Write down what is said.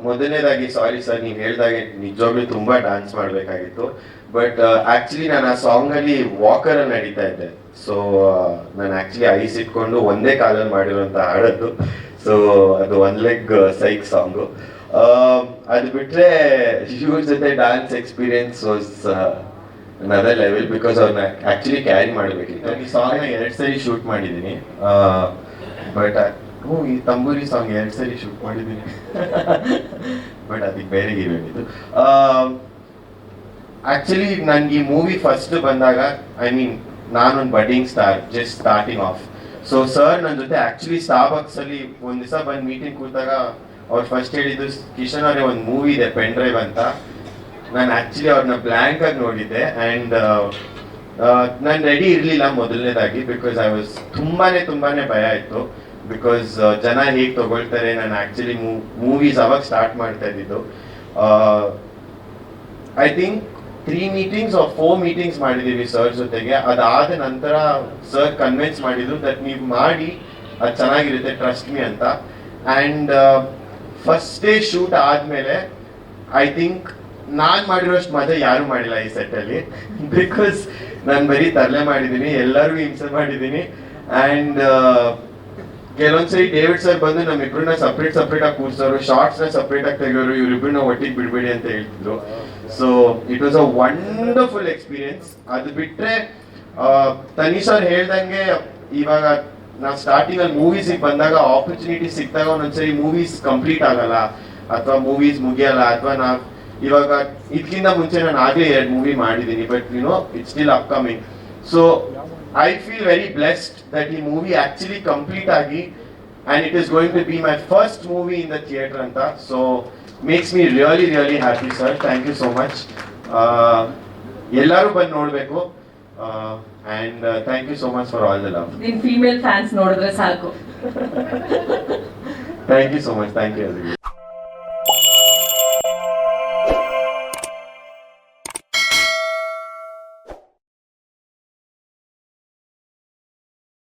ಮೊದಲನೇದಾಗಿ sorry sir, ನೀವು ಹೇಳ್ದಾಗೆ ನಿಜವಾಗ್ಲೂ ತುಂಬಾ ಡ್ಯಾನ್ಸ್ ಮಾಡಬೇಕಾಗಿತ್ತು. ಬಟ್ ಆಕ್ಚುಲಿ ನಾನು ಆ ಸಾಂಗ್ ಅಲ್ಲಿ ವಾಕರ್ ಅಲ್ಲಿ ನಡೀತಾ ಇದ್ದೆ. ಸೊ ನಾನು ಆಕ್ಚುಲಿ ಐಸ್ ಇಟ್ಕೊಂಡು ಒಂದೇ ಕಾಲಲ್ಲಿ ಮಾಡಿರುವಂತ ಹಾಡದ್ದು. ಸೊ ಅದು ಒನ್ ಲೆಗ್ ಸೈಕ್ ಸಾಂಗು. ಅದು ಬಿಟ್ರೆ ಇವ್ರ ಜೊತೆ dance experience was another level, because ಅವ್ರನ್ನ ಆಕ್ಚುಲಿ ಕ್ಯಾರಿ ಮಾಡಬೇಕಿತ್ತು. ಈ ಸಾಂಗ್ ನ 2 ಸರಿ ಶೂಟ್ ಮಾಡಿದ್ದೀನಿ. ಬಟ್ ಈ ತಂಬೂರಿ ಸಾಂಗ್ 2 ಸರಿ ಶೂಟ್ ಮಾಡಿದ್ದೀನಿ. ಬಟ್ ಅದಕ್ಕೆ ಬೇರೆ ಹೀರೋಯಿನ್ ಇದು. ಆಕ್ಚುಲಿ ನನ್ಗೆ ಈ ಮೂವಿ ಫಸ್ಟ್ ಬಂದಾಗ, ಐ ಮೀನ್ ನಾನೊಂದು budding star, just starting of. So sir ನನ್ನ ಜೊತೆ ಆಕ್ಚುಲಿ ಸ್ಟಾರ್ಬಕ್ಸ್ ಅಲ್ಲಿ ಒಂದ್ ದಿವಸ ಬಂದು ಮೀಟಿಂಗ್ ಕೂತಾಗ ಅವ್ರು ಫಸ್ಟ್ ಹೇಳಿದ್ದು, ಕಿಶನ್ ಅವರೇ ಒಂದು ಮೂವಿ ಇದೆ ಪೆನ್ ಡ್ರೈವ್ ಅಂತ. ನಾನು ಆಕ್ಚುಲಿ ಅವ್ರನ್ನ ಬ್ಲ್ಯಾಂಕ್ ಆಗಿ ನೋಡಿದ್ದೆ. ಅಂಡ್ ನಾನು ರೆಡಿ ಇರಲಿಲ್ಲ ಮೊದಲನೇದಾಗಿ, ಬಿಕಾಸ್ ಐ ವಾಸ್ ತುಂಬಾನೇ ಭಯ ಇತ್ತು. ಬಿಕಾಸ್ ಜನ ಹೇಗೆ ತಗೊಳ್ತಾರೆ. ನಾನು ಆಕ್ಚುಲಿ ಮೂವೀಸ್ ಅವಾಗ ಸ್ಟಾರ್ಟ್ ಮಾಡ್ತಾ ಇದ್ದಿದ್ದು. I think 3 meetings or 4 meetings ಮಾಡಿದ್ದೀವಿ ಸರ್ ಜೊತೆಗೆ. ಅದಾದ ನಂತರ ಸರ್ ಕನ್ವಿನ್ಸ್ ಮಾಡಿದ್ರು ದಟ್ ನೀವು ಮಾಡಿ ಅದು ಚೆನ್ನಾಗಿರುತ್ತೆ, ಟ್ರಸ್ಟ್ ಮೀ ಅಂತ. ಆ್ಯಂಡ್ ಫಸ್ಟ್ ಡೇ ಶೂಟ್ ಆದಮೇಲೆ ಐ ಥಿಂಕ್ ನಾನು ಮಾಡಿರೋಷ್ಟು ಮಜಾ ಯಾರು ಮಾಡಿಲ್ಲ ಈ ಸೆಟ್ಟಲ್ಲಿ. ಬಿಕಾಸ್ ನಾನು ಬರೀ ತರಲೆ ಮಾಡಿದ್ದೀನಿ, ಎಲ್ಲರಿಗೂ ಹಿಂಸೆ ಮಾಡಿದ್ದೀನಿ. ಆ್ಯಂಡ್ ಕೆಲವೊಂದ್ಸರಿ ಡೇವಿಡ್ ಸರ್ ಬಂದು ನಮ್ಮಿಬ್ರನ್ನ ಸಪ್ರೇಟ್ ಆಗಿ ಕೂರ್ಸೋರು, ಶಾರ್ಟ್ಸ್ನ ಸಪ್ರೇಟ್ ಆಗಿ ತೆಗೆಯೋರು, ಇವ್ರಿಬ್ರನ್ನ ಒಟ್ಟಿಗೆ ಬಿಡಬೇಡಿ ಅಂತ ಹೇಳ್ತಿದ್ರು. So it was a wonderful experience. ಅದು ಬಿಟ್ರೆ ತನೀಶ್ ಅವ್ರು ಹೇಳ್ದಂಗೆ, ಇವಾಗ ನಾವು ಸ್ಟಾರ್ಟಿಂಗ್ ಅಲ್ಲಿ ಮೂವೀಸಿಗೆ ಬಂದಾಗ ಆಪರ್ಚುನಿಟಿ ಸಿಕ್ತಾಗ ಒಂದೊಂದ್ಸರಿ ಮೂವೀಸ್ ಕಂಪ್ಲೀಟ್ ಆಗಲ್ಲ, ಅಥವಾ ಮೂವೀಸ್ ಮುಗಿಯಲ್ಲ, ಅಥವಾ ನಾವು ಇವಾಗ ಇದಕ್ಕಿಂತ ಮುಂಚೆ ನಾನು ಆಗಲೇ 2 ಮೂವಿ ಮಾಡಿದ್ದೀನಿ. But it's still upcoming. So I feel very blessed that ಈ ಮೂವಿ ಆಕ್ಚುಲಿ ಕಂಪ್ಲೀಟ್ ಆಗಿ, and it is going to be my first movie in the theatre ಅಂತ. So makes me really happy sir. Thank you so much. ಎಲ್ಲರೂ ಬಂದು ನೋಡಬೇಕು. And thank you so much for all the love. ನಿನ್ female fans ನೋಡಿದ್ರೆ ಸಾಕು. Thank you so much. Thank you.